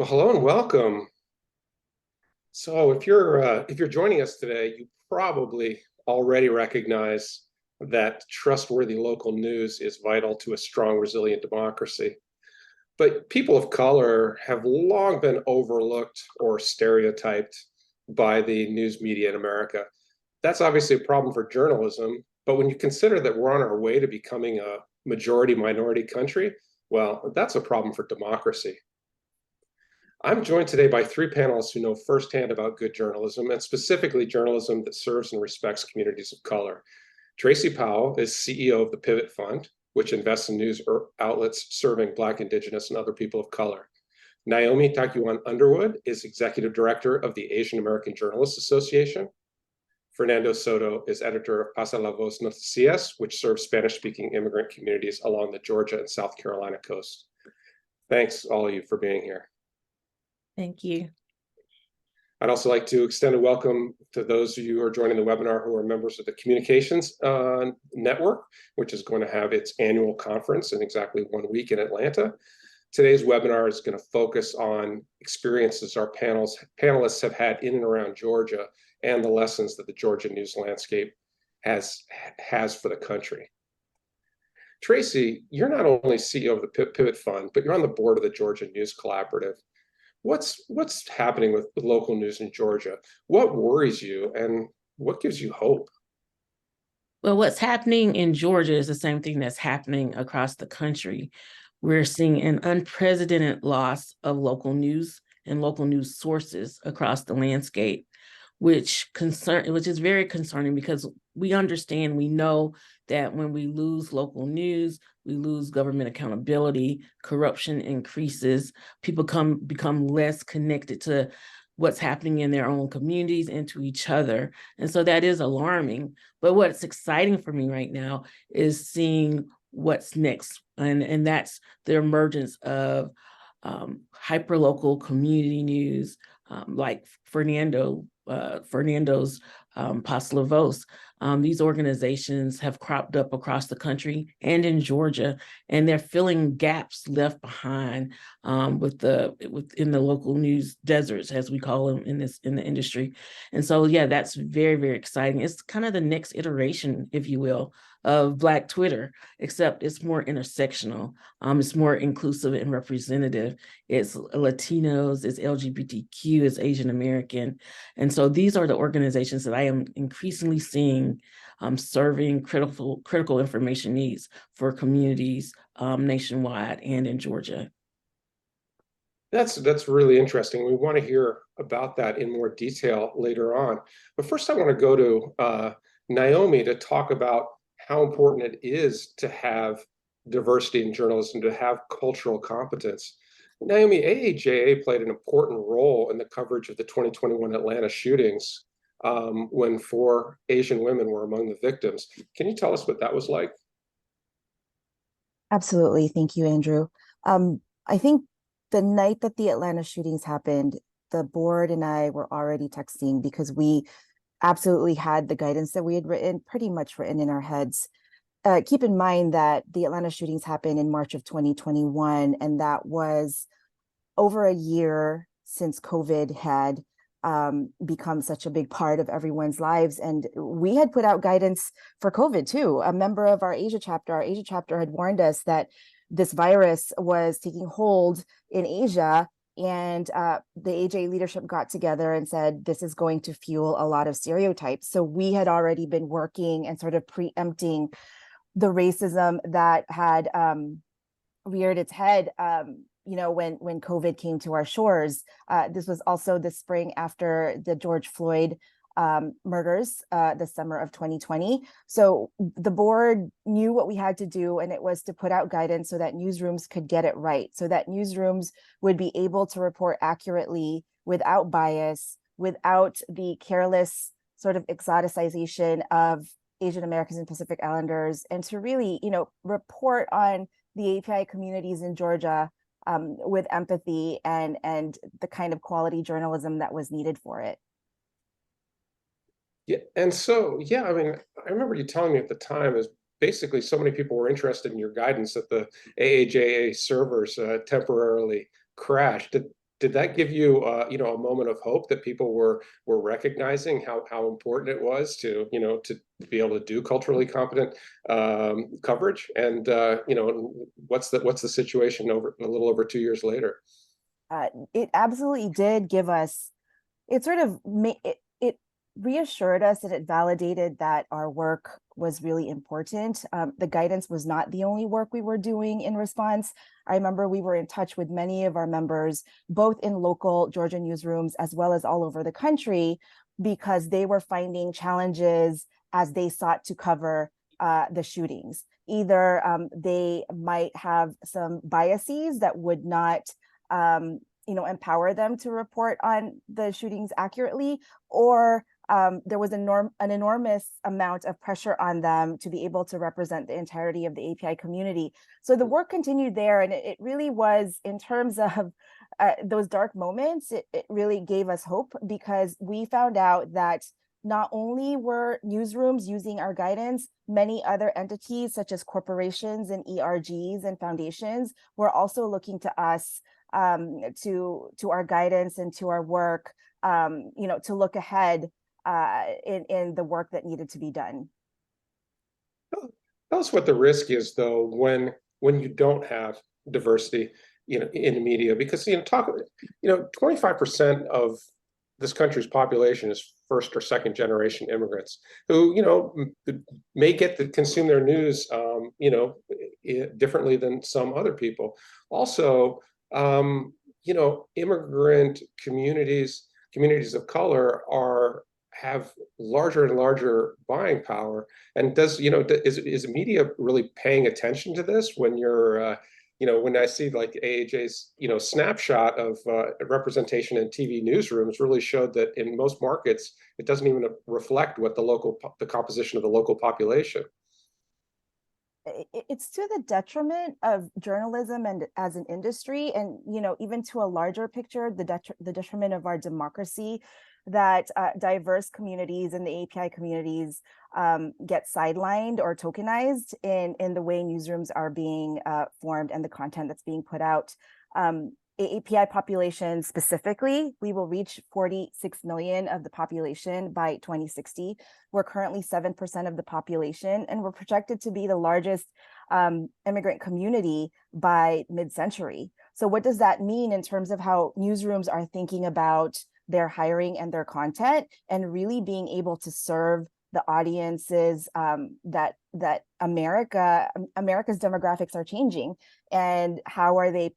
Well, hello and welcome. So, if you're joining us today, you probably already recognize that trustworthy local news is vital to a strong, resilient democracy. But people of color have long been overlooked or stereotyped by the news media in America. That's obviously a problem for journalism, but when you consider that we're on our way to becoming a majority minority country, well, that's a problem for democracy. I'm joined today by three panelists who know firsthand about good journalism, and specifically journalism that serves and respects communities of color. Tracie Powell is CEO of the Pivot Fund, which invests in news outlets serving Black, Indigenous, and other people of color. Naomi Tacuyan Underwood is Executive Director of the Asian American Journalists Association. Fernando Soto is editor of Pasa la Voz Noticias, which serves Spanish-speaking immigrant communities along the Georgia and South Carolina coast. Thanks, all of you, for being here. Thank you. I'd also like to extend a welcome to those of you who are joining the webinar who are members of the Communications Network, which is going to have its annual conference in exactly 1 week in Atlanta. Today's webinar is going to focus on experiences our panelists have had in and around Georgia and the lessons that the Georgia news landscape has for the country. Tracie, you're not only CEO of the Pivot Fund, but you're on the board of the Georgia News Collaborative. What's happening with local news in Georgia? What worries you and what gives you hope? Well, what's happening in Georgia is the same thing that's happening across the country. We're seeing an unprecedented loss of local news and local news sources across the landscape, which is very concerning because we know that when we lose local news, we lose government accountability, corruption increases, people become less connected to what's happening in their own communities and to each other. And so that is alarming. But what's exciting for me right now is seeing what's next. And that's the emergence of hyperlocal community news, like Fernando's Pasa la Voz. These organizations have cropped up across the country and in Georgia, and they're filling gaps left behind within the local news deserts, as we call them in the industry. And so, yeah, that's very, very exciting. It's kind of the next iteration, if you will, of Black Twitter, except it's more intersectional. It's more inclusive and representative. It's Latinos, it's LGBTQ, it's Asian American. And so these are the organizations that I am increasingly seeing serving critical information needs for communities nationwide and in Georgia. That's really interesting. We want to hear about that in more detail later on. But first, I want to go to Naomi to talk about how important it is to have diversity in journalism, to have cultural competence. Naomi, AAJA played an important role in the coverage of the 2021 Atlanta shootings when 4 Asian women were among the victims. Can you tell us what that was like? Absolutely. Thank you, Andrew. I think the night that the Atlanta shootings happened, the board and I were already texting because we absolutely had the guidance that we had pretty much written in our heads. Keep in mind that the Atlanta shootings happened in March of 2021, and that was over a year since COVID had become such a big part of everyone's lives. And we had put out guidance for COVID too. A member of our Asia chapter had warned us that this virus was taking hold in Asia. And the AJ leadership got together and said, this is going to fuel a lot of stereotypes. So we had already been working and sort of preempting the racism that had reared its head, when COVID came to our shores. This was also the spring after the George Floyd murders, the summer of 2020. So the board knew what we had to do, and it was to put out guidance so that newsrooms could get it right, so that newsrooms would be able to report accurately without bias, without the careless sort of exoticization of Asian Americans and Pacific Islanders, and to really, report on the API communities in Georgia with empathy and the kind of quality journalism that was needed for it. Yeah, and so, yeah, I mean, I remember you telling me at the time is basically so many people were interested in your guidance that the AAJA servers temporarily crashed. did that give you, a moment of hope that people were recognizing how important it was to, to be able to do culturally competent coverage? And what's the situation over a little over 2 years later? It absolutely did give us. It sort of it reassured us and it validated that our work was really important. The guidance was not the only work we were doing in response. I remember we were in touch with many of our members, both in local Georgia newsrooms as well as all over the country, because they were finding challenges as they sought to cover the shootings. Either they might have some biases that would not empower them to report on the shootings accurately, or there was an enormous amount of pressure on them to be able to represent the entirety of the API community. So the work continued there, and it really was, in terms of those dark moments, it really gave us hope, because we found out that not only were newsrooms using our guidance, many other entities such as corporations and ERGs and foundations were also looking to us, to our guidance and to our work, to look ahead in the work that needed to be done. Tell us what the risk is, though, when you don't have diversity, in the media, because 25% of this country's population is first or second generation immigrants who, may get to consume their news, differently than some other people. Also, immigrant communities of color have larger and larger buying power. And is media really paying attention to this when you're, when I see like AAJ's, snapshot of representation in TV newsrooms really showed that in most markets, it doesn't even reflect what the composition of the local population. It's to the detriment of journalism and as an industry, and even to a larger picture, the detriment of our democracy, that diverse communities and the API communities get sidelined or tokenized in the way newsrooms are being formed and the content that's being put out. API population specifically, we will reach 46 million of the population by 2060. We're currently 7% of the population, and we're projected to be the largest immigrant community by mid-century. So what does that mean in terms of how newsrooms are thinking about their hiring and their content, and really being able to serve the audiences that America's demographics are changing, and how are they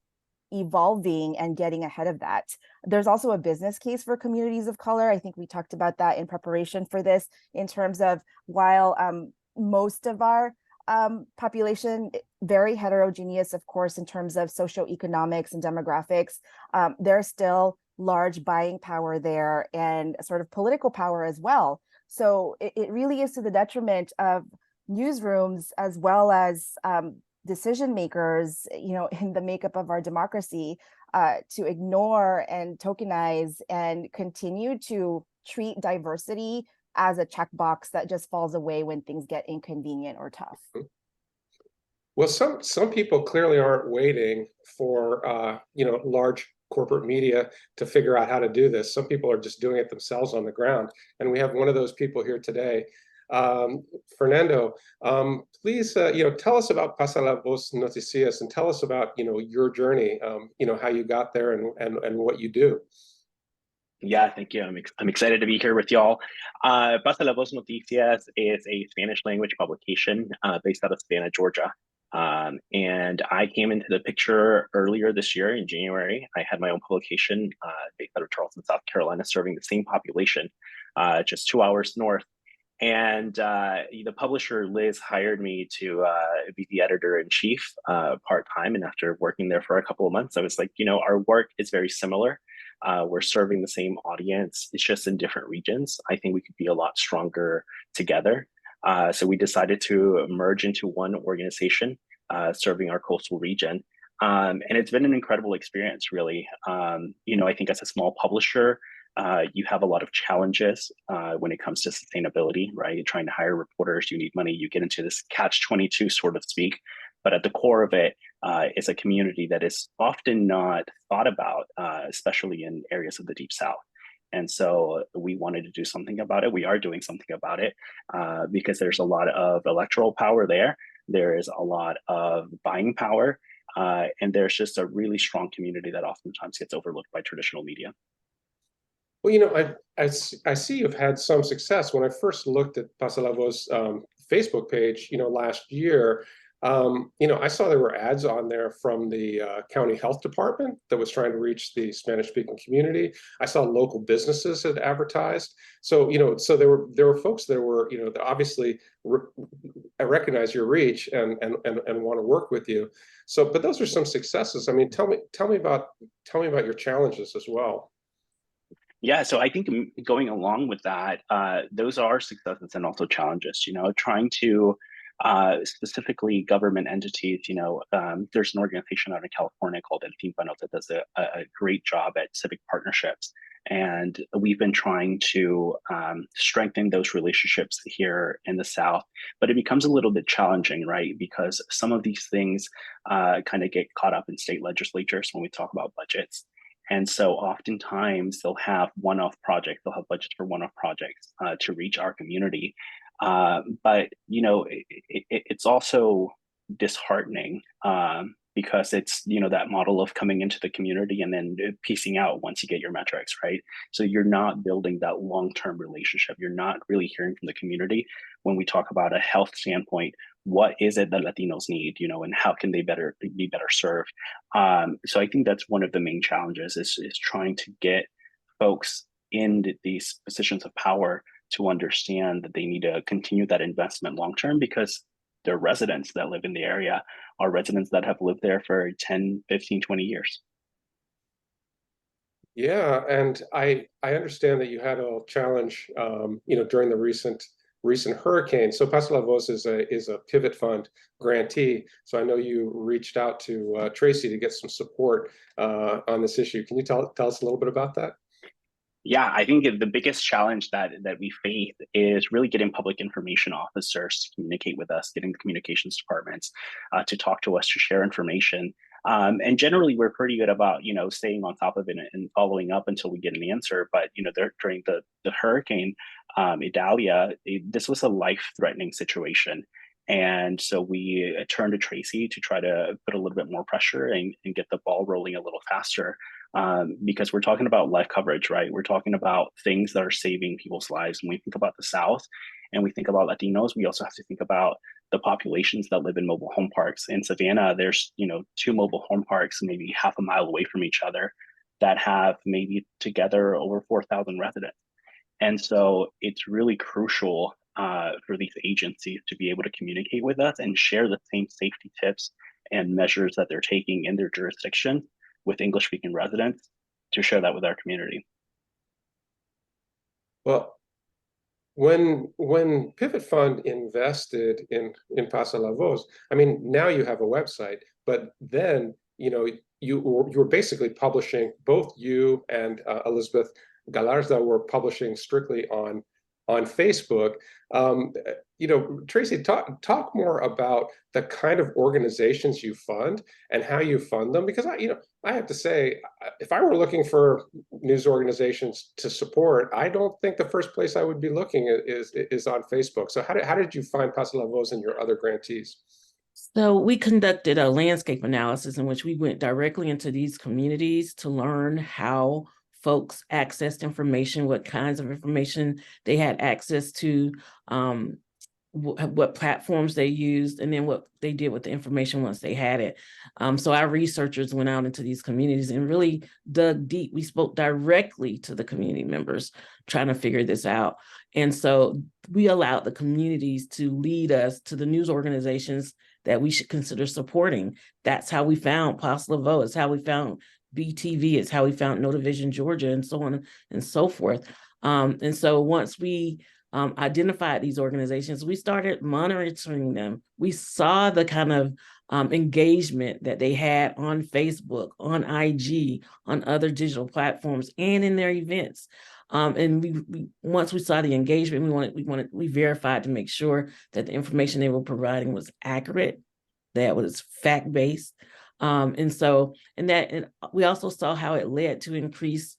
evolving and getting ahead of that? There's also a business case for communities of color. I think we talked about that in preparation for this, in terms of, while most of our population, very heterogeneous, of course, in terms of socioeconomics and demographics, there's still large buying power there, and sort of political power as well. So it really is to the detriment of newsrooms as well as decision makers, in the makeup of our democracy, to ignore and tokenize and continue to treat diversity as a checkbox that just falls away when things get inconvenient or tough. Well, some people clearly aren't waiting for large corporate media to figure out how to do this. Some people are just doing it themselves on the ground, and we have one of those people here today. Fernando, please, tell us about Pasa la Voz Noticias, and tell us about, your journey, how you got there and what you do. Yeah, thank you. I'm excited to be here with y'all. Pasa la Voz Noticias is a Spanish language publication based out of Savannah, Georgia. And I came into the picture earlier this year in January. I had my own publication based out of Charleston, South Carolina, serving the same population, just 2 hours north. And the publisher, Liz, hired me to be the editor-in-chief part-time. And after working there for a couple of months, I was like, our work is very similar. We're serving the same audience. It's just in different regions. I think we could be a lot stronger together. So we decided to merge into one organization serving our coastal region. And it's been an incredible experience, really. I think as a small publisher, you have a lot of challenges when it comes to sustainability, right? You're trying to hire reporters, you need money, you get into this catch-22, sort of speak. But at the core of it, is a community that is often not thought about, especially in areas of the Deep South. And so we wanted to do something about it. We are doing something about it because there's a lot of electoral power there. There is a lot of buying power. And there's just a really strong community that oftentimes gets overlooked by traditional media. Well, you know, I see you've had some success. When I first looked at Pasa la Voz Facebook page, you know, last year, you know, I saw there were ads on there from the county health department that was trying to reach the Spanish-speaking community. I saw local businesses had advertised. So, you know, so there were folks that were, you know, obviously I recognize your reach and want to work with you. So, but those are some successes. I mean, tell me about your challenges as well. Yeah, so I think going along with that, those are successes and also challenges. You know, trying to specifically government entities. You know, there's an organization out in California called El Tímpano that does a great job at civic partnerships, and we've been trying to strengthen those relationships here in the South. But it becomes a little bit challenging, right? Because some of these things kind of get caught up in state legislatures when we talk about budgets. And so oftentimes they'll have one-off projects, they'll have budgets for one-off projects to reach our community. But, you know, it's also disheartening because it's, you know, that model of coming into the community and then piecing out once you get your metrics, right? So you're not building that long-term relationship. You're not really hearing from the community when we talk about a health standpoint. What is it that Latinos need, you know, and how can they be better served? So I think that's one of the main challenges is trying to get folks in these positions of power to understand that they need to continue that investment long term because they're residents that live in the area are residents that have lived there for 10, 15, 20 years. Yeah, and I understand that you had a challenge, you know, during the recent hurricane. So Pasa la Voz is a pivot fund grantee. So I know you reached out to Tracie to get some support on this issue. Can you tell us a little bit about that? Yeah, I think the biggest challenge that we face is really getting public information officers to communicate with us, getting the communications departments to talk to us, to share information. And generally, we're pretty good about, you know, staying on top of it and following up until we get an answer. But, you know, during the hurricane, Idalia, this was a life-threatening situation. And so we turned to Tracie to try to put a little bit more pressure and get the ball rolling a little faster. Because we're talking about life coverage, right? We're talking about things that are saving people's lives. When we think about the South and we think about Latinos, we also have to think about the populations that live in mobile home parks. In Savannah, there's, you know, 2 mobile home parks, maybe half a mile away from each other that have maybe together over 4,000 residents. And so it's really crucial for these agencies to be able to communicate with us and share the same safety tips and measures that they're taking in their jurisdiction with English-speaking residents to share that with our community. Well, when Pivot Fund invested in Pasa la Voz, I mean, now you have a website, but then, you know, you were basically publishing, both you and Elizabeth Galarza were publishing strictly on Facebook. You know, Tracie, talk more about the kind of organizations you fund and how you fund them, because I have to say, if I were looking for news organizations to support, I don't think the first place I would be looking is on Facebook. So how did you find Pasa la Voz and your other grantees? So we conducted a landscape analysis in which we went directly into these communities to learn how folks accessed information, what kinds of information they had access to, what platforms they used, and then what they did with the information once they had it. So our researchers went out into these communities and really dug deep. We spoke directly to the community members trying to figure this out. And so we allowed the communities to lead us to the news organizations that we should consider supporting. That's how we found Pasa la Voz. It's how we found BTV. It's how we found Notivision Georgia, and so on and so forth. And so once we identified these organizations, we started monitoring them. We saw the kind of engagement that they had on Facebook, on IG, on other digital platforms, and in their events. And we once we saw the engagement, we verified to make sure that the information they were providing was accurate, that was fact-based. And we also saw how it led to increased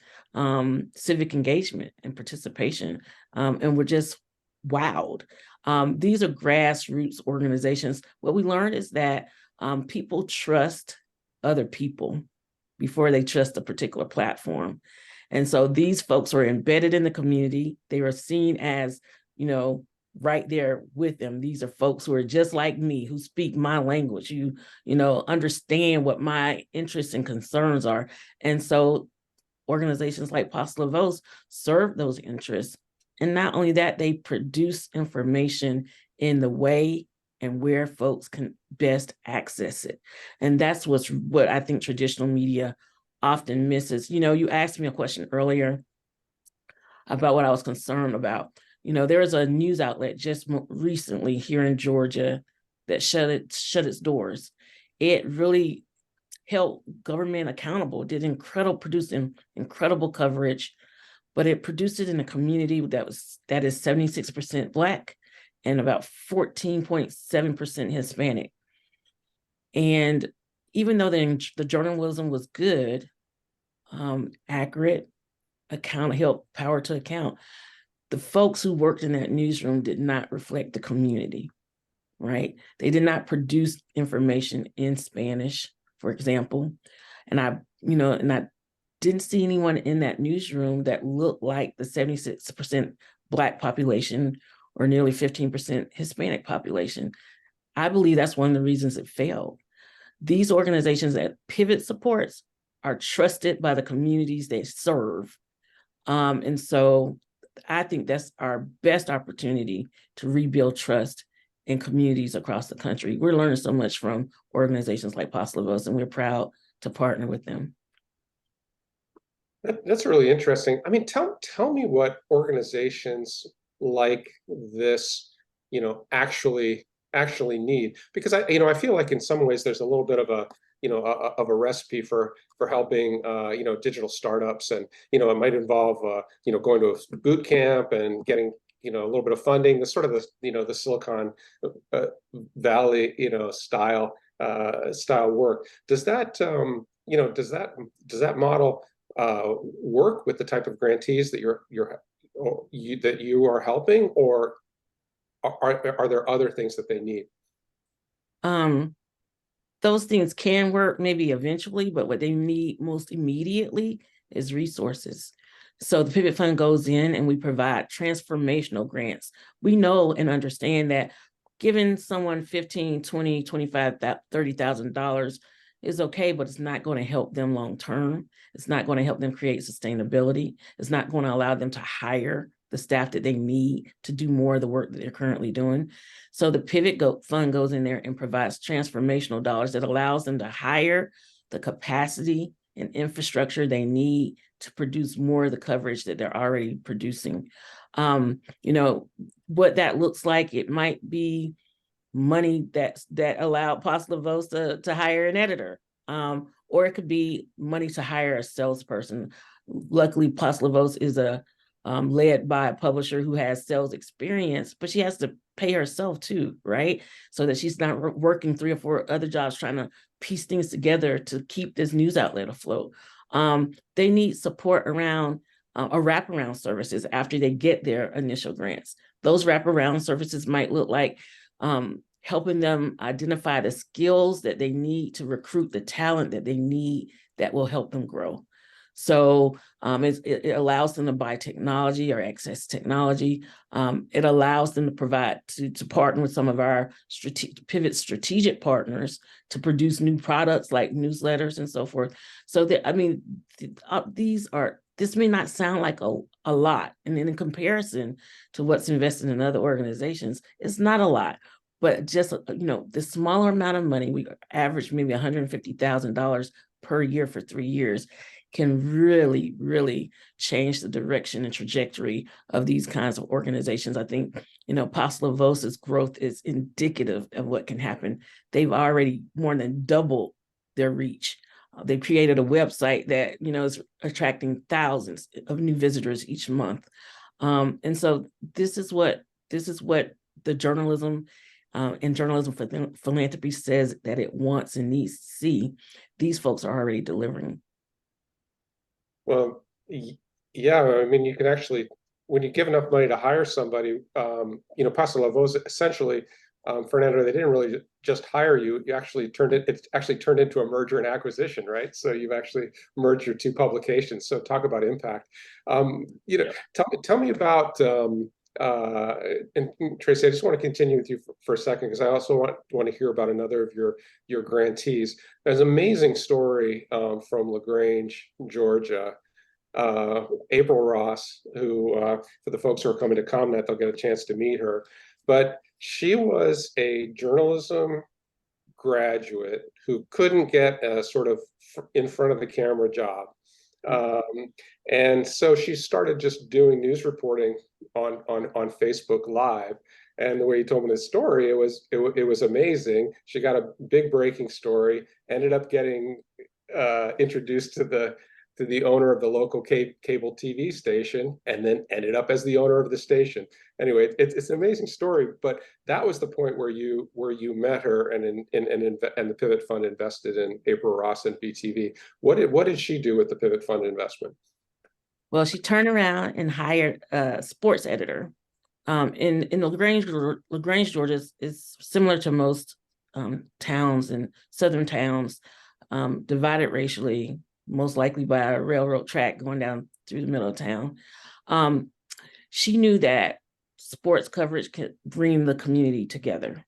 civic engagement and participation. And we're just wowed. These are grassroots organizations. What we learned is that people trust other people before they trust a particular platform. And so these folks are embedded in the community. They are seen as, right there with them. These are folks who are just like me, who speak my language, understand what my interests and concerns are. And so organizations like Pasa la Voz serve those interests. And not only that, they produce information in the way and where folks can best access it. And that's what I think traditional media often misses. You asked me a question earlier about what I was concerned about. There was a news outlet just recently here in Georgia that shut its doors. It really held government accountable, producing incredible coverage, but it produced it in a community that is 76% Black and about 14.7% Hispanic. And even though the journalism was good, accurate, held power to account, the folks who worked in that newsroom did not reflect the community, right? They did not produce information in Spanish, for example. And I didn't see anyone in that newsroom that looked like the 76% Black population or nearly 15% Hispanic population. I believe that's one of the reasons it failed. These organizations that Pivot supports are trusted by the communities they serve. And so I think that's our best opportunity to rebuild trust in communities across the country. We're learning so much from organizations like Pasa la Voz, and we're proud to partner with them. That's really interesting. I mean, tell me what organizations like this, actually need, because I feel like in some ways there's a little bit of a recipe for helping digital startups, and it might involve going to a boot camp and getting a little bit of funding, the sort of the Silicon Valley style work. Does that does that model work with the type of grantees that you are helping, or are there other things that they need? Those things can work maybe eventually, but what they need most immediately is resources. So the Pivot Fund goes in and we provide transformational grants. We know and understand that giving someone $15,000, $20,000, $25,000, $30,000 is okay, but it's not going to help them long term. It's not going to help them create sustainability. It's not going to allow them to hire the staff that they need to do more of the work that they're currently doing. So the Pivot Fund goes in there and provides transformational dollars that allows them to hire the capacity and infrastructure they need to produce more of the coverage that they're already producing. What that looks like, it might be money that allowed Pasa la Voz to hire an editor, or it could be money to hire a salesperson. Luckily, Pasa la Voz is led by a publisher who has sales experience, but she has to pay herself too, right? So that she's not working 3 or 4 other jobs trying to piece things together to keep this news outlet afloat. They need support around wraparound services after they get their initial grants. Those wraparound services might look like helping them identify the skills that they need to recruit the talent that they need that will help them grow. So it allows them to buy technology or access technology. It allows them to provide, to partner with some of our Pivot strategic partners to produce new products like newsletters and so forth. So this may not sound like a lot. And then in comparison to what's invested in other organizations, it's not a lot. But just, the smaller amount of money, we average maybe $150,000 per year for 3 years, can really, really change the direction and trajectory of these kinds of organizations. I think, Pasa la Voz's growth is indicative of what can happen. They've already more than doubled their reach. They've created a website that, is attracting thousands of new visitors each month. And so this is what the journalism and journalism philanthropy says that it wants and needs to see, these folks are already delivering. Well, yeah, I mean, you can actually, when you give enough money to hire somebody, Pasa la Voz, essentially, Fernando, they didn't really just hire you. You actually it actually turned into a merger and acquisition, right? So you've actually merged your two publications. So talk about impact. Tell me about, and Tracie, I just want to continue with you for a second, because I also want to hear about another of your grantees. There's an amazing story from LaGrange, Georgia. April Ross, who for the folks who are coming to ComNet, they'll get a chance to meet her. But she was a journalism graduate who couldn't get a sort of in front of the camera job. And so she started just doing news reporting on Facebook Live. And the way he told me this story, it was amazing. She got a big breaking story, ended up getting introduced to the owner of the local cable TV station, and then ended up as the owner of the station. Anyway, it's an amazing story, but that was the point where you met her, and the Pivot Fund invested in April Ross and BTV. What did she do with the Pivot Fund investment? Well, she turned around and hired a sports editor. In LaGrange, Georgia is similar to most towns and southern towns, divided racially, most likely by a railroad track going down through the middle of town. She knew that sports coverage could bring the community together.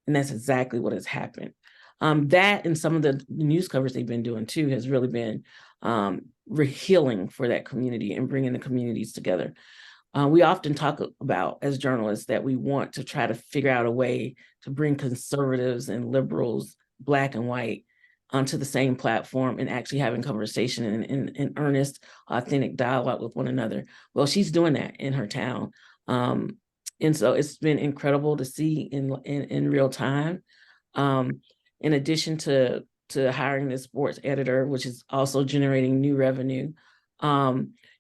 And that's exactly what has happened. That and some of the news coverage they've been doing too has really been healing for that community and bringing the communities together. We often talk about, as journalists, that we want to try to figure out a way to bring conservatives and liberals, Black and white, onto the same platform and actually having conversation in earnest, authentic dialogue with one another. Well, she's doing that in her town. And so it's been incredible to see in real time. In addition to hiring this sports editor, which is also generating new revenue,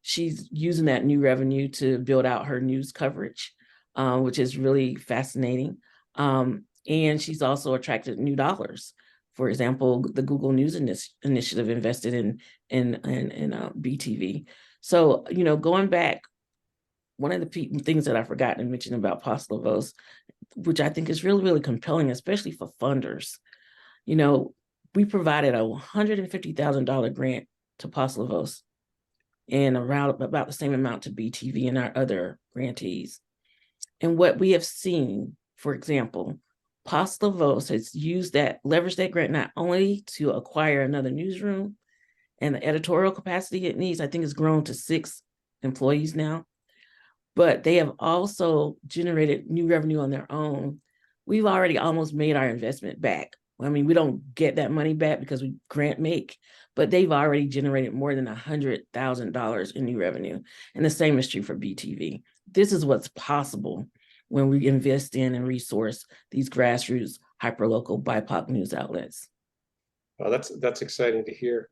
she's using that new revenue to build out her news coverage, which is really fascinating. And she's also attracted new dollars. For example, the Google News Initiative invested in BTV. So, going back, one of the things that I forgot to mention about Pasa la Voz, which I think is really, really compelling, especially for funders. We provided a $150,000 grant to Pasa la Voz and around about the same amount to BTV and our other grantees. And what we have seen, for example, Pasa la Voz has leveraged that grant not only to acquire another newsroom and the editorial capacity it needs. I think it's grown to 6 employees now, but they have also generated new revenue on their own. We've already almost made our investment back. I mean, we don't get that money back because we grant make, but they've already generated more than $100,000 in new revenue. And the same is true for BTV. This is what's possible when we invest in and resource these grassroots, hyperlocal BIPOC news outlets. Well, that's exciting to hear.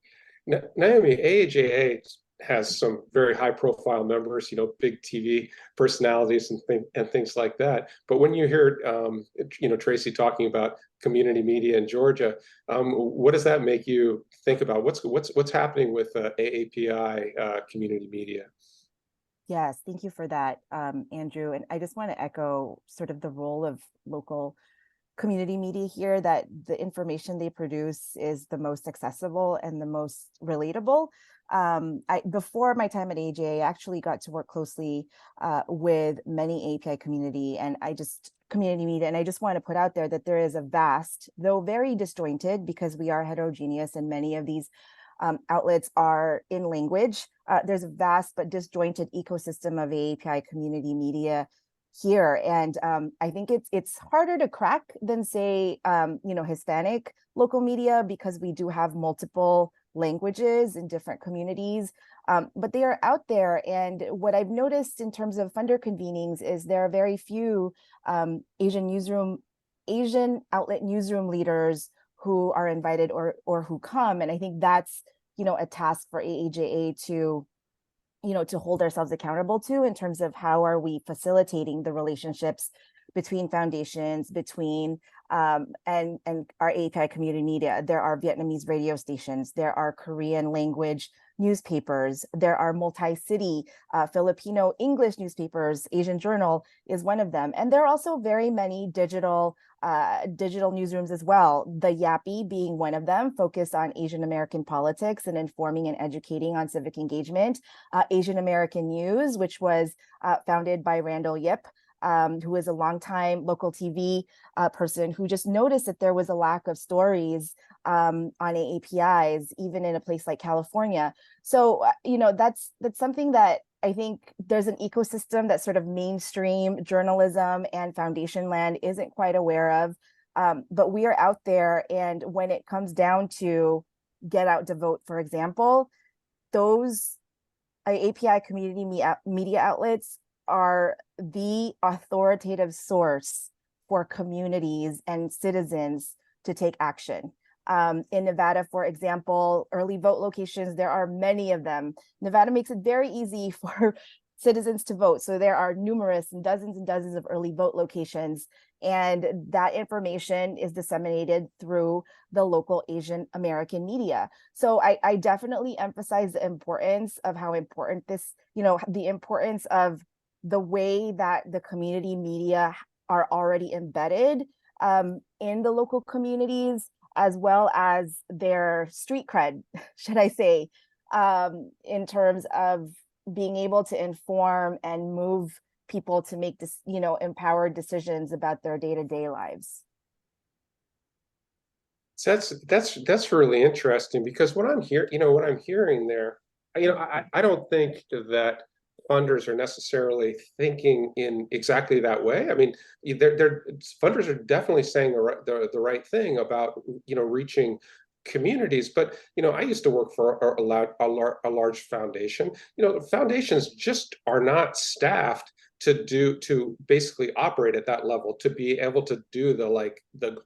Naomi, AAJA has some very high-profile members, big TV personalities and things like that. But when you hear, Tracie talking about community media in Georgia, what does that make you think about? What's happening with AAPI community media? Yes, thank you for that, Andrew. And I just want to echo sort of the role of local community media here, that the information they produce is the most accessible and the most relatable. Before my time at AJ, I actually got to work closely with many API community media, and I just want to put out there that there is a vast, though very disjointed, because we are heterogeneous and many of these outlets are in language. There's a vast but disjointed ecosystem of API community media here, and I think it's harder to crack than, say, Hispanic local media, because we do have multiple languages in different communities, but they are out there. And what I've noticed in terms of funder convenings is there are very few Asian outlet newsroom leaders who are invited or who come. And I think that's, a task for AAJA to hold ourselves accountable to, in terms of how are we facilitating the relationships between foundations, between and our API community media. There are Vietnamese radio stations. There are Korean language newspapers. There are multi-city Filipino English newspapers. Asian Journal is one of them. And there are also very many digital newsrooms as well. The Yappy being one of them, focused on Asian American politics and informing and educating on civic engagement. Asian American News, which was founded by Randall Yip, who is a longtime local TV person who just noticed that there was a lack of stories on APIs, even in a place like California. So, that's something that I think there's an ecosystem that sort of mainstream journalism and foundation land isn't quite aware of. But we are out there. And when it comes down to get out to vote, for example, those API community media outlets are the authoritative source for communities and citizens to take action. In Nevada, for example, early vote locations, there are many of them. Nevada makes it very easy for citizens to vote. So there are numerous and dozens of early vote locations. And that information is disseminated through the local Asian American media. So I definitely emphasize the importance of how important this, the importance of the way that the community media are already embedded in the local communities, as well as their street cred, should I say, in terms of being able to inform and move people to make this, empowered decisions about their day-to-day lives. So that's really interesting, because what I'm hearing there, I don't think that funders are necessarily thinking in exactly that way. I mean, funders are definitely saying the right thing about reaching communities. But I used to work for a large foundation. Foundations just are not staffed to basically operate at that level, to be able to do the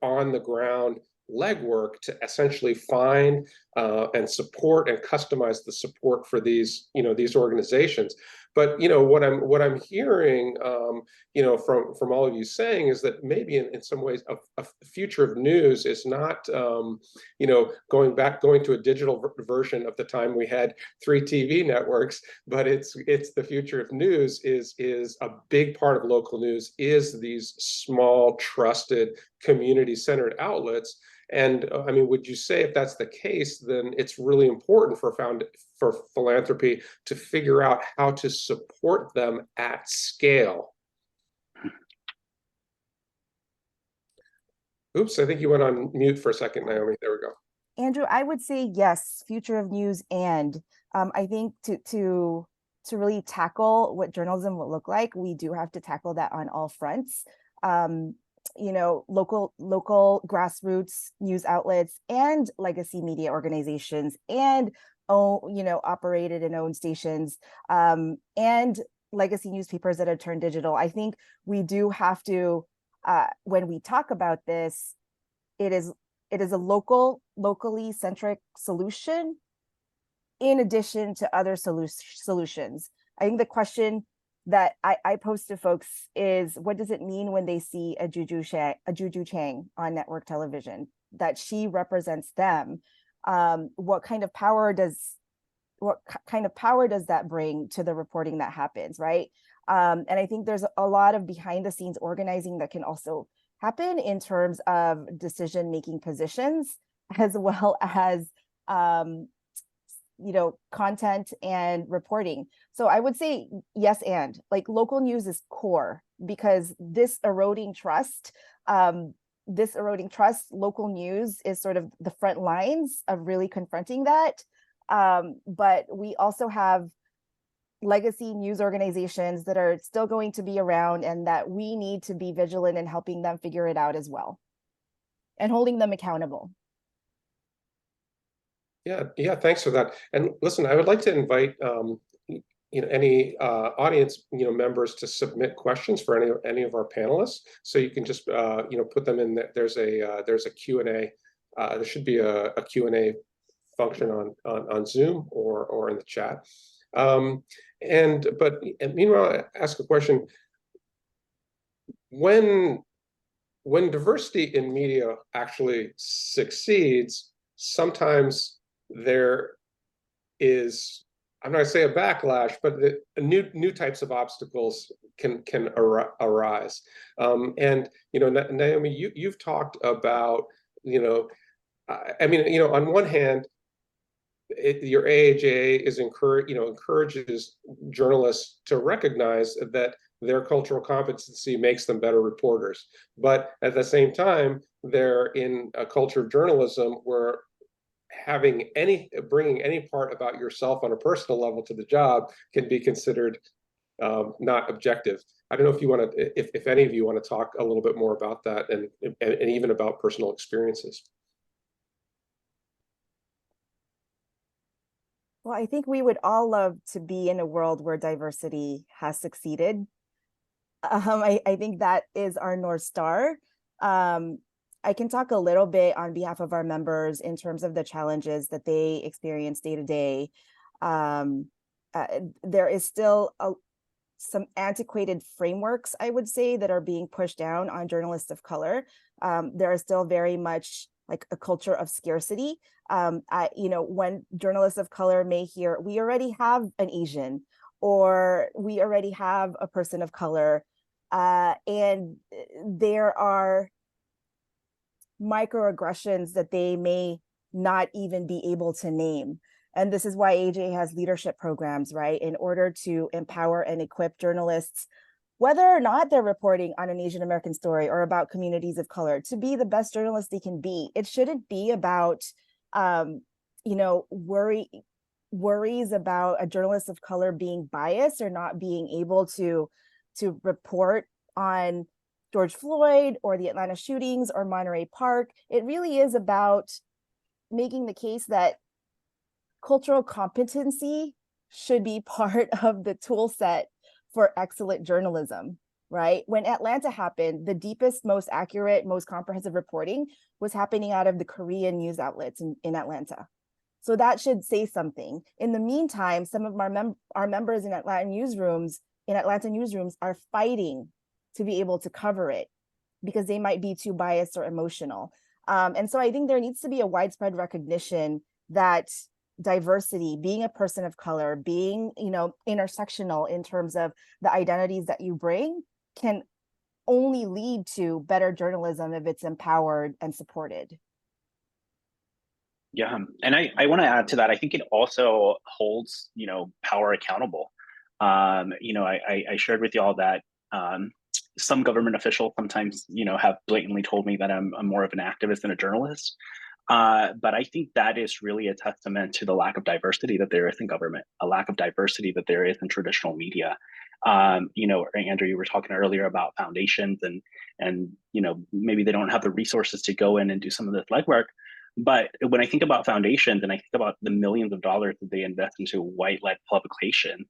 on the ground legwork to essentially find and support and customize the support for these organizations. But what I'm hearing from all of you saying is that maybe in some ways a future of news is not going to a digital version of the time we had 3 TV networks, but it's the future of news is a big part of local news is these small, trusted, community-centered outlets. And I mean, would you say if that's the case, then it's really important for philanthropy to figure out how to support them at scale? Oops, I think you went on mute for a second, Naomi. There we go. Andrew, I would say yes, future of news. And I think to really tackle what journalism will look like, we do have to tackle that on all fronts. Local grassroots news outlets and legacy media organizations and operated and owned stations and legacy newspapers that have turned digital. I think we do have to, when we talk about this, it is a locally centric solution in addition to other solutions. I think the question that I pose to folks is, what does it mean when they see a Juju Chang on network television, that she represents them? What kind of power does that bring to the reporting that happens, right? And I think there's a lot of behind the scenes organizing that can also happen in terms of decision-making positions, as well as content and reporting. So I would say yes, and local news is core, because this eroding trust, local news is sort of the front lines of really confronting that. But we also have legacy news organizations that are still going to be around, and that we need to be vigilant in helping them figure it out as well, and holding them accountable. Yeah, thanks for that. And listen, I would like to invite any audience members to submit questions for any of our panelists. So you can just put them in. There's a Q&A. There should be a Q&A function on Zoom or in the chat. But meanwhile, I ask a question. when diversity in media actually succeeds, sometimes there is, I'm not going to say a backlash, but new types of obstacles can arise. And Naomi, you've talked about, I mean, on one hand, your AAJA is encourages journalists to recognize that their cultural competency makes them better reporters. But at the same time, they're in a culture of journalism where bringing any part about yourself on a personal level to the job can be considered not objective. I don't know if you want to, if any of you want to talk a little bit more about that, and even about personal experiences. Well, I think we would all love to be in a world where diversity has succeeded. I think that is our North Star. I can talk a little bit on behalf of our members in terms of the challenges that they experience day to day. There is still some antiquated frameworks, I would say, that are being pushed down on journalists of color. There is still very much like a culture of scarcity. When journalists of color may hear, we already have an Asian, or we already have a person of color, and there are microaggressions that they may not even be able to name. And this is why AJ has leadership programs, right? In order to empower and equip journalists, whether or not they're reporting on an Asian American story or about communities of color, to be the best journalist they can be. It shouldn't be about, worries about a journalist of color being biased or not being able to report on George Floyd or the Atlanta shootings or Monterey Park. It really is about making the case that cultural competency should be part of the tool set for excellent journalism, right? When Atlanta happened, the deepest, most accurate, most comprehensive reporting was happening out of the Korean news outlets in Atlanta. So that should say something. In the meantime, some of our members in Atlanta newsrooms are fighting to be able to cover it because they might be too biased or emotional. And so I think there needs to be a widespread recognition that diversity, being a person of color, being, intersectional in terms of the identities that you bring, can only lead to better journalism if it's empowered and supported. Yeah, and I want to add to that. I think it also holds, power accountable. I shared with y'all that some government officials sometimes, have blatantly told me that I'm more of an activist than a journalist. But I think that is really a testament to the lack of diversity that there is in government, a lack of diversity that there is in traditional media. Andrew, you were talking earlier about foundations and maybe they don't have the resources to go in and do some of this legwork. But when I think about foundations and I think about the millions of dollars that they invest into white-led publication,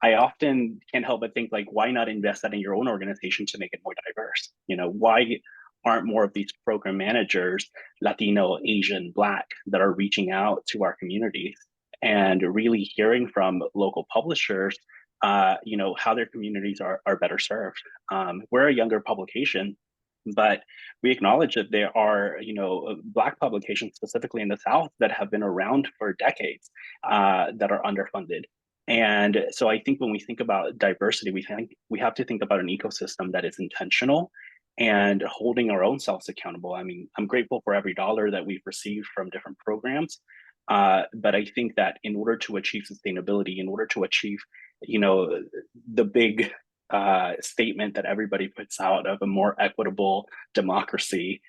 I often can't help but think, like, why not invest that in your own organization to make it more diverse? Why aren't more of these program managers Latino, Asian, Black that are reaching out to our communities and really hearing from local publishers, how their communities are better served? We're a younger publication, but we acknowledge that there are, Black publications specifically in the South that have been around for decades that are underfunded. And so I think when we think about diversity, we have to think about an ecosystem that is intentional and holding our own selves accountable. I mean, I'm grateful for every dollar that we've received from different programs, but I think that in order to achieve sustainability, in order to achieve, the big statement that everybody puts out of a more equitable democracy,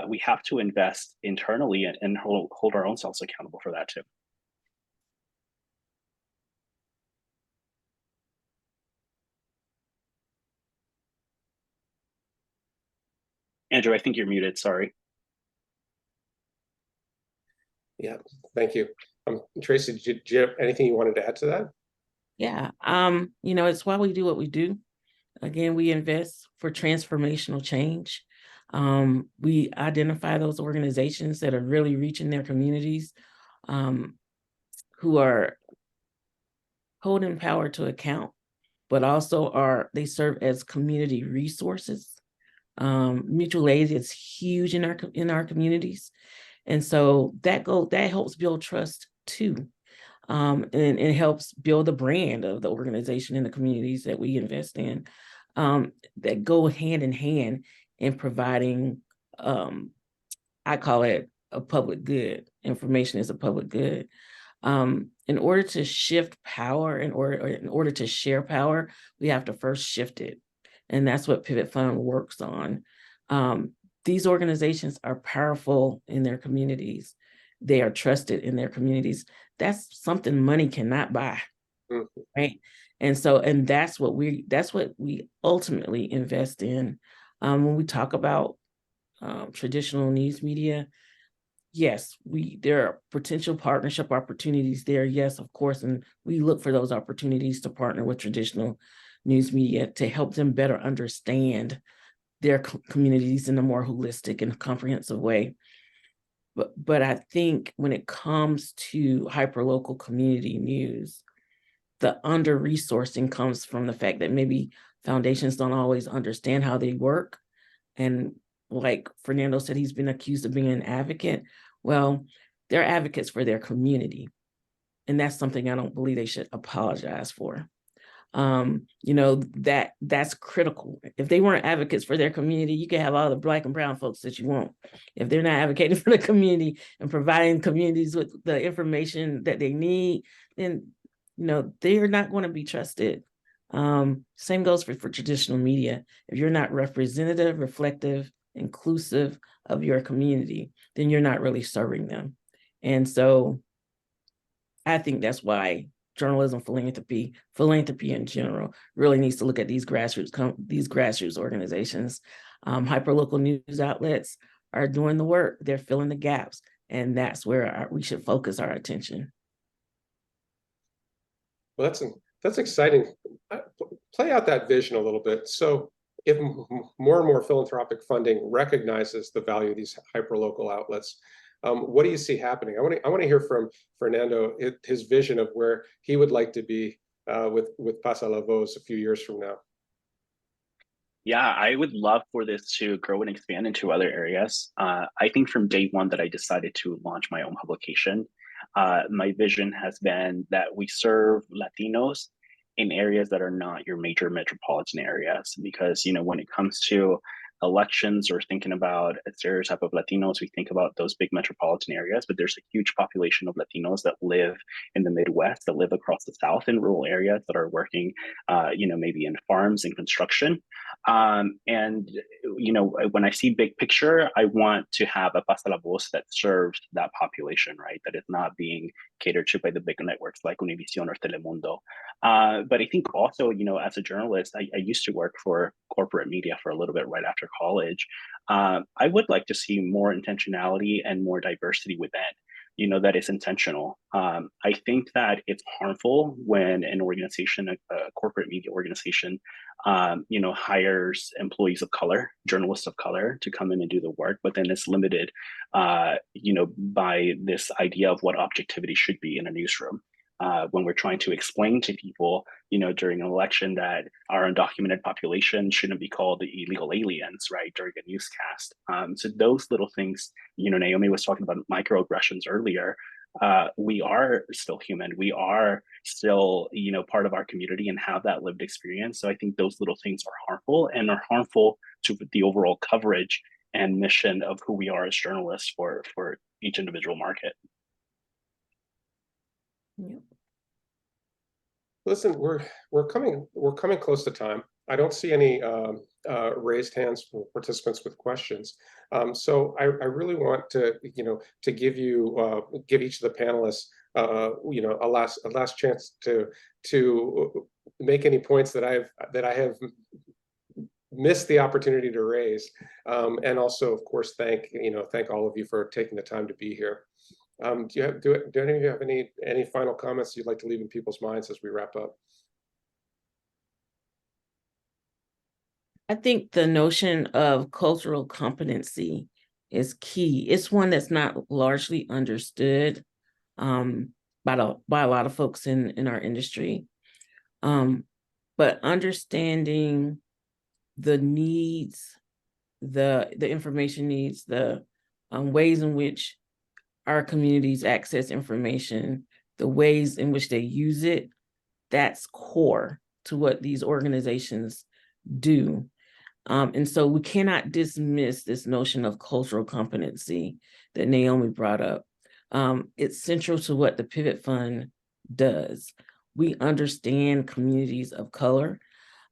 we have to invest internally and hold our own selves accountable for that too. Andrew, I think you're muted, sorry. Yeah, thank you. Tracie, did you have anything you wanted to add to that? Yeah, it's why we do what we do. Again, we invest for transformational change. We identify those organizations that are really reaching their communities, who are holding power to account, but also they serve as community resources. Mutual aid is huge in our communities. And so that helps build trust too. And it helps build the brand of the organization in the communities that we invest in, that go hand in hand in providing, I call it a public good. Information is a public good. In order to shift power, in order to share power, we have to first shift it. And that's what Pivot Fund works on. These organizations are powerful in their communities. They are trusted in their communities. That's something money cannot buy, right? And that's what we ultimately invest in. When we talk about traditional news media, yes, there are potential partnership opportunities there. Yes, of course. And we look for those opportunities to partner with traditional news media to help them better understand their communities in a more holistic and comprehensive way. But I think when it comes to hyperlocal community news, the under-resourcing comes from the fact that maybe foundations don't always understand how they work. And like Fernando said, he's been accused of being an advocate. Well, they're advocates for their community. And that's something I don't believe they should apologize for. That's critical. If they weren't advocates for their community, you can have all the Black and brown folks that you want. If they're not advocating for the community and providing communities with the information that they need, then they're not going to be trusted. Same goes for traditional media. If you're not representative, reflective, inclusive of your community, then you're not really serving them. And so I think that's why journalism, philanthropy in general really needs to look at these grassroots organizations. Hyperlocal news outlets are doing the work. They're filling the gaps. And that's where we should focus our attention. Well, that's exciting. Play out that vision a little bit. So if more and more philanthropic funding recognizes the value of these hyperlocal outlets, what do you see happening? I want to hear from Fernando, his vision of where he would like to be with Pasa la Voz a few years from now. Yeah, I would love for this to grow and expand into other areas. I think from day one that I decided to launch my own publication, my vision has been that we serve Latinos in areas that are not your major metropolitan areas. Because, when it comes to elections or thinking about a stereotype of Latinos, we think about those big metropolitan areas, but there's a huge population of Latinos that live in the Midwest, that live across the South in rural areas, that are working, maybe in farms and construction. And when I see big picture, I want to have a Pasa la Voz that serves that population, right? That is not being catered to by the big networks like Univision or Telemundo. But I think also, as a journalist, I used to work for corporate media for a little bit right after college. I would like to see more intentionality and more diversity within, that is intentional. I think that it's harmful when an organization, a corporate media organization, hires employees of color, journalists of color to come in and do the work, but then it's limited, by this idea of what objectivity should be in a newsroom. When we're trying to explain to people, during an election that our undocumented population shouldn't be called the illegal aliens, right, during a newscast. So those little things, Naomi was talking about microaggressions earlier. We are still human. We are still, part of our community and have that lived experience. So I think those little things are harmful to the overall coverage and mission of who we are as journalists for each individual market. Yeah. Listen, we're coming close to time. I don't see any raised hands for participants with questions. So I really want to to give each of the panelists a last chance to make any points that I have missed the opportunity to raise, and also, of course, thank all of you for taking the time to be here. Do any of you have any final comments you'd like to leave in people's minds as we wrap up? I think the notion of cultural competency is key. It's one that's not largely understood by a lot of folks in our industry. But understanding the needs the information needs, the ways in which our communities access information, the ways in which they use it, that's core to what these organizations do. And so we cannot dismiss this notion of cultural competency that Naomi brought up. It's central to what the Pivot Fund does. We understand communities of color.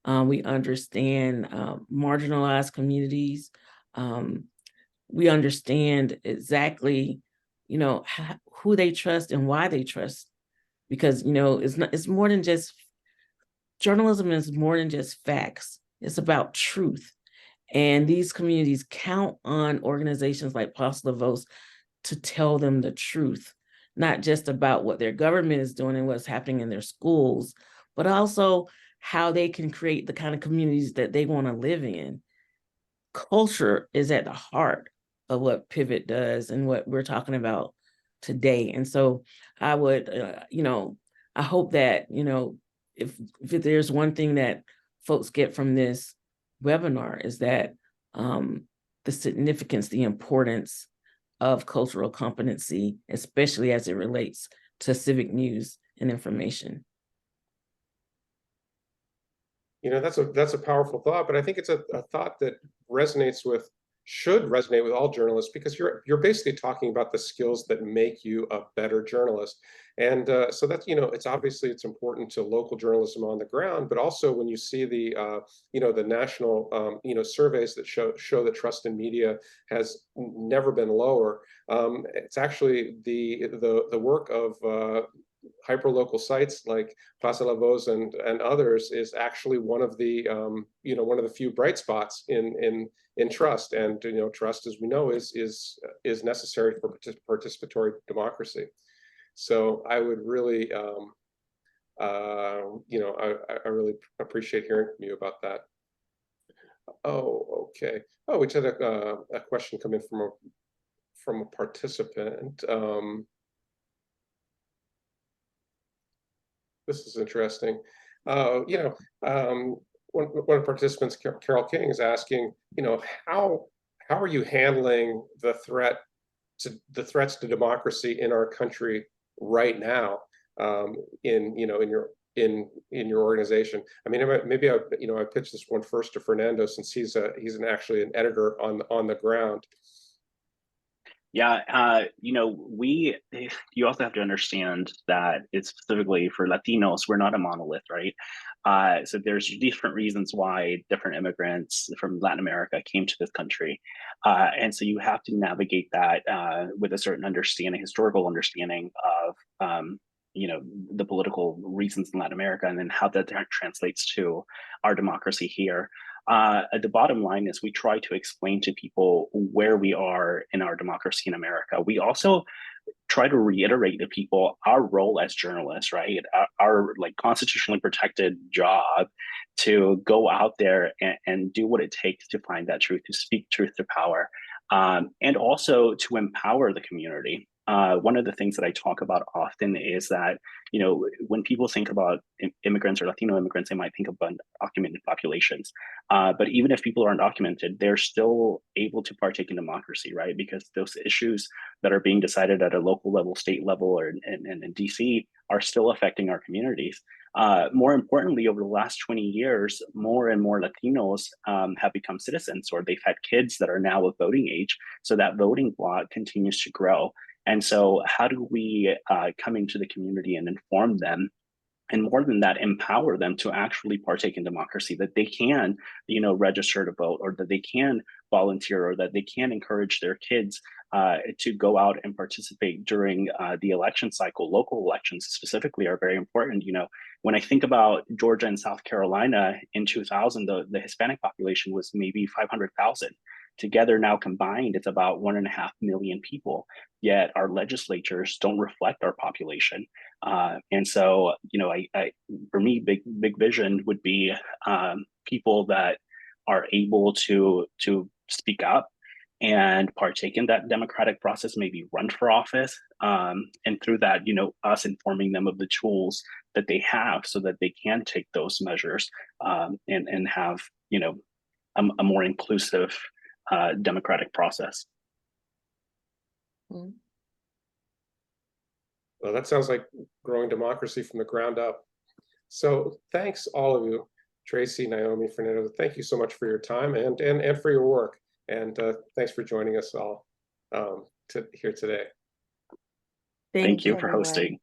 We understand marginalized communities. We understand exactly, who they trust and why they trust, because it's more than just journalism is more than just facts. It's about truth, and these communities count on organizations like Pasa la Voz to tell them the truth, not just about what their government is doing and what's happening in their schools, but also how they can create the kind of communities that they want to live in. Culture is at the heart of what Pivot does and what we're talking about today. And so I would, I hope that, if there's one thing that folks get from this webinar is that the significance, the importance of cultural competency, especially as it relates to civic news and information. That's a powerful thought, but I think it's a thought that should resonate with all journalists, because you're basically talking about the skills that make you a better journalist. And so that's, it's important to local journalism on the ground, but also when you see the national, surveys that show that trust in media has never been lower. It's actually the work of hyperlocal sites like Pasa la Voz and others is actually one of the few bright spots in trust. And trust, as we know, is necessary for participatory democracy. So I would really I really appreciate hearing from you about that. Oh, okay. Oh, we just had a question come in from a participant. This is interesting. One of the participants, Carol King, is asking, how are you handling the threats to democracy in our country right now, in your organization? I mean, maybe I pitch this one first to Fernando, since he's actually an editor on the ground. Yeah, you also have to understand that it's specifically for Latinos, we're not a monolith, right? So there's different reasons why different immigrants from Latin America came to this country. And so you have to navigate that with a certain historical understanding of, the political reasons in Latin America, and then how that translates to our democracy here. The bottom line is we try to explain to people where we are in our democracy in America. We also try to reiterate to people our role as journalists, right? Our like constitutionally protected job to go out there and do what it takes to find that truth, to speak truth to power, and also to empower the community. One of the things that I talk about often is that, when people think about immigrants or Latino immigrants, they might think about undocumented populations. But even if people aren't documented, they're still able to partake in democracy, right? Because those issues that are being decided at a local level, state level, or in DC are still affecting our communities. More importantly, over the last 20 years, more and more Latinos have become citizens, or they've had kids that are now of voting age. So that voting bloc continues to grow. And so how do we come into the community and inform them, and more than that, empower them to actually partake in democracy, that they can, register to vote, or that they can volunteer, or that they can encourage their kids to go out and participate during the election cycle. Local elections specifically are very important. When I think about Georgia and South Carolina in 2000, the Hispanic population was maybe 500,000. Together now combined, it's about 1.5 million people. Yet our legislatures don't reflect our population. And so, for me, big vision would be people that are able to speak up and partake in that democratic process, maybe run for office, and through that, us informing them of the tools that they have so that they can take those measures, and have, a more inclusive democratic process. Mm. Well, that sounds like growing democracy from the ground up. So thanks all of you, Tracie, Naomi, Fernando. Thank you so much for your time and for your work. And thanks for joining us all here today. Thank you for everyone. hosting.